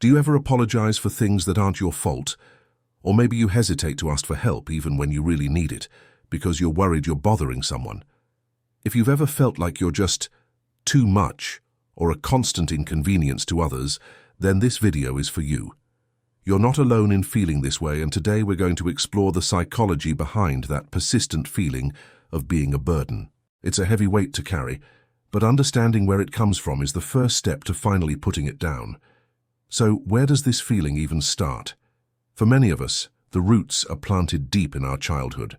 Do you ever apologize for things that aren't your fault? Or maybe you hesitate to ask for help even when you really need it, because you're worried you're bothering someone. If you've ever felt like you're just too much or a constant inconvenience to others, then this video is for you. You're not alone in feeling this way, and today we're going to explore the psychology behind that persistent feeling of being a burden. It's a heavy weight to carry, but understanding where it comes from is the first step to finally putting it down. So where does this feeling even start? For many of us, the roots are planted deep in our childhood.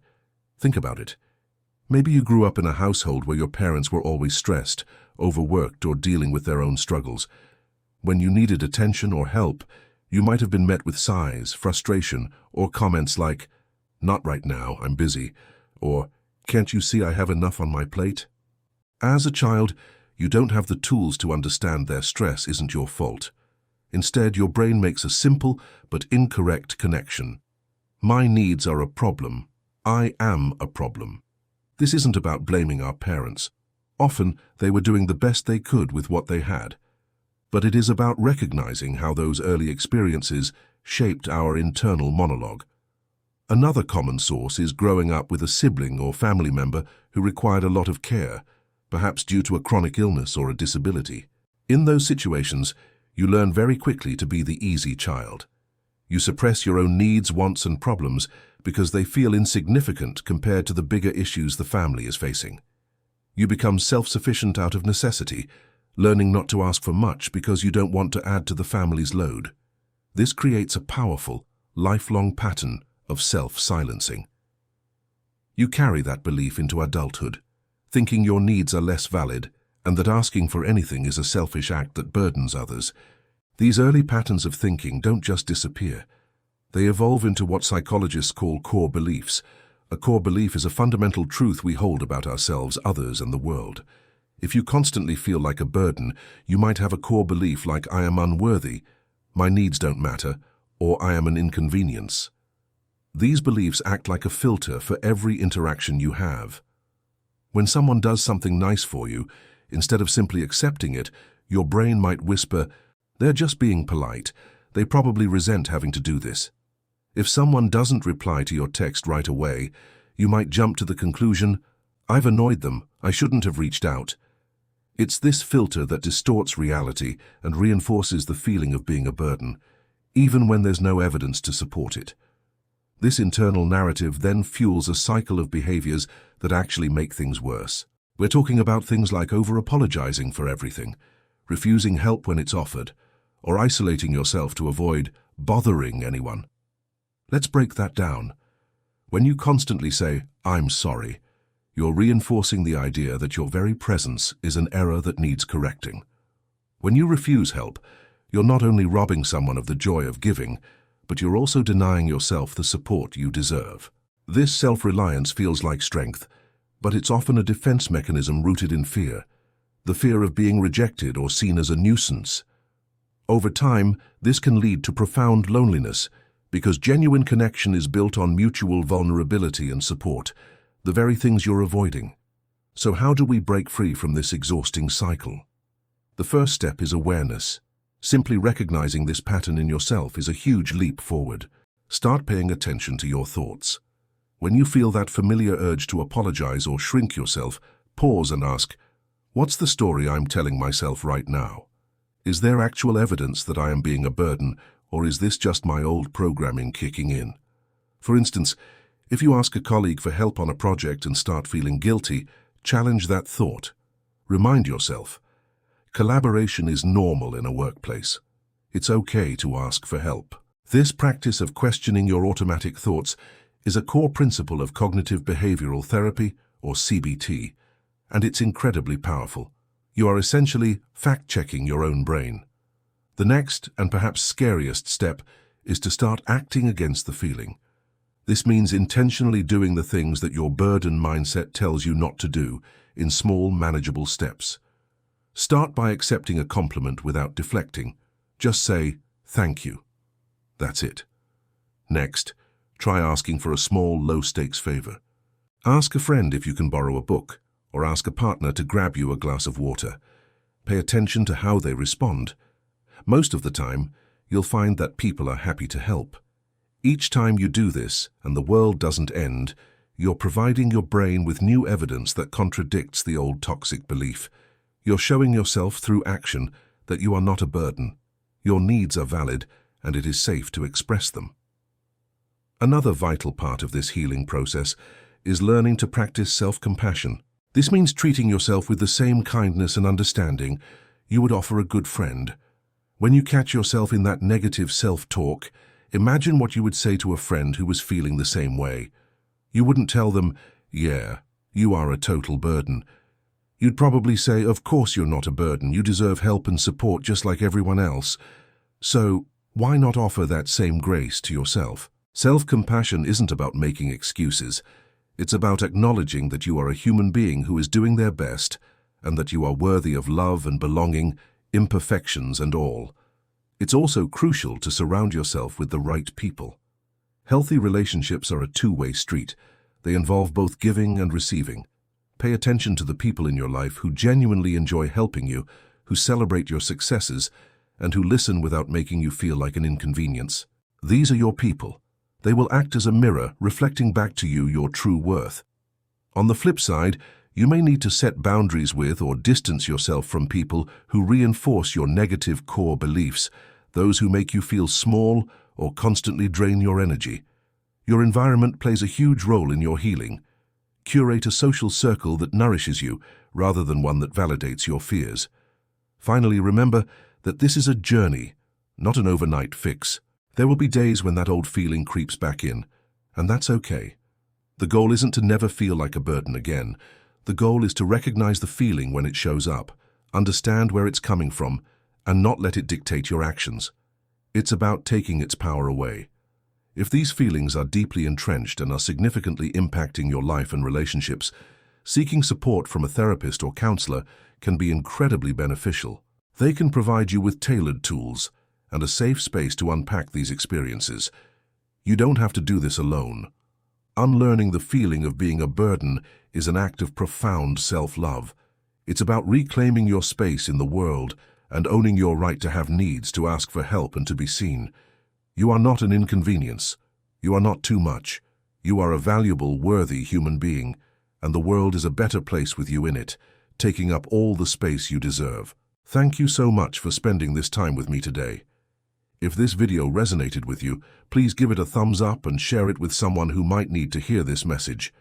Think about it. Maybe you grew up in a household where your parents were always stressed, overworked, or dealing with their own struggles. When you needed attention or help, you might have been met with sighs, frustration, or comments like, "Not right now, I'm busy," or "Can't you see I have enough on my plate?" As a child, you don't have the tools to understand their stress isn't your fault. Instead, your brain makes a simple but incorrect connection. My needs are a problem. I am a problem. This isn't about blaming our parents. Often, they were doing the best they could with what they had. But it is about recognizing how those early experiences shaped our internal monologue. Another common source is growing up with a sibling or family member who required a lot of care, perhaps due to a chronic illness or a disability. In those situations, you learn very quickly to be the easy child. You suppress your own needs, wants, and problems because they feel insignificant compared to the bigger issues the family is facing. You become self-sufficient out of necessity, learning not to ask for much because you don't want to add to the family's load. This creates a powerful, lifelong pattern of self-silencing. You carry that belief into adulthood, thinking your needs are less valid and that asking for anything is a selfish act that burdens others. These early patterns of thinking don't just disappear. They evolve into what psychologists call core beliefs. A core belief is a fundamental truth we hold about ourselves, others, and the world. If you constantly feel like a burden, you might have a core belief like "I am unworthy," "my needs don't matter," or "I am an inconvenience." These beliefs act like a filter for every interaction you have. When someone does something nice for you, instead of simply accepting it, your brain might whisper, "They're just being polite. They probably resent having to do this." If someone doesn't reply to your text right away, you might jump to the conclusion, "I've annoyed them. I shouldn't have reached out." It's this filter that distorts reality and reinforces the feeling of being a burden, even when there's no evidence to support it. This internal narrative then fuels a cycle of behaviors that actually make things worse. We're talking about things like over-apologizing for everything, refusing help when it's offered, or isolating yourself to avoid bothering anyone. Let's break that down. When you constantly say, "I'm sorry," you're reinforcing the idea that your very presence is an error that needs correcting. When you refuse help, you're not only robbing someone of the joy of giving, but you're also denying yourself the support you deserve. This self-reliance feels like strength, but it's often a defense mechanism rooted in fear, the fear of being rejected or seen as a nuisance. Over time, this can lead to profound loneliness, because genuine connection is built on mutual vulnerability and support, the very things you're avoiding. So how do we break free from this exhausting cycle? The first step is awareness. Simply recognizing this pattern in yourself is a huge leap forward. Start paying attention to your thoughts. When you feel that familiar urge to apologize or shrink yourself, pause and ask, "What's the story I'm telling myself right now? Is there actual evidence that I am being a burden, or is this just my old programming kicking in?" For instance, if you ask a colleague for help on a project and start feeling guilty, challenge that thought. Remind yourself, collaboration is normal in a workplace. It's okay to ask for help. This practice of questioning your automatic thoughts is a core principle of cognitive behavioral therapy, or CBT, and it's incredibly powerful. You are essentially fact-checking your own brain. The next, and perhaps scariest step, is to start acting against the feeling. This means intentionally doing the things that your burden mindset tells you not to do in small, manageable steps. Start by accepting a compliment without deflecting. Just say, "Thank you." That's it. Next, try asking for a small, low-stakes favor. Ask a friend if you can borrow a book, or ask a partner to grab you a glass of water. Pay attention to how they respond. Most of the time, you'll find that people are happy to help. Each time you do this, and the world doesn't end, you're providing your brain with new evidence that contradicts the old toxic belief. You're showing yourself through action that you are not a burden. Your needs are valid, and it is safe to express them. Another vital part of this healing process is learning to practice self-compassion. This means treating yourself with the same kindness and understanding you would offer a good friend. When you catch yourself in that negative self-talk, imagine what you would say to a friend who was feeling the same way. You wouldn't tell them, "Yeah, you are a total burden." You'd probably say, "Of course you're not a burden. You deserve help and support just like everyone else." So, why not offer that same grace to yourself? Self-compassion isn't about making excuses. It's about acknowledging that you are a human being who is doing their best and that you are worthy of love and belonging, imperfections and all. It's also crucial to surround yourself with the right people. Healthy relationships are a two-way street. They involve both giving and receiving. Pay attention to the people in your life who genuinely enjoy helping you, who celebrate your successes, and who listen without making you feel like an inconvenience. These are your people. They will act as a mirror, reflecting back to you your true worth. On the flip side, you may need to set boundaries with or distance yourself from people who reinforce your negative core beliefs, those who make you feel small or constantly drain your energy. Your environment plays a huge role in your healing. Curate a social circle that nourishes you rather than one that validates your fears. Finally, remember that this is a journey, not an overnight fix. There will be days when that old feeling creeps back in, and that's okay. The goal isn't to never feel like a burden again. The goal is to recognize the feeling when it shows up, understand where it's coming from, and not let it dictate your actions. It's about taking its power away. If these feelings are deeply entrenched and are significantly impacting your life and relationships, seeking support from a therapist or counselor can be incredibly beneficial. They can provide you with tailored tools and a safe space to unpack these experiences. You don't have to do this alone. Unlearning the feeling of being a burden is an act of profound self-love. It's about reclaiming your space in the world and owning your right to have needs, to ask for help and to be seen. You are not an inconvenience. You are not too much. You are a valuable, worthy human being, and the world is a better place with you in it, taking up all the space you deserve. Thank you so much for spending this time with me today. If this video resonated with you, please give it a thumbs up and share it with someone who might need to hear this message.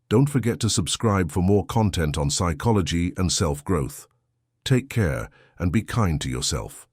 Don't forget to subscribe for more content on psychology and self-growth. Take care and be kind to yourself.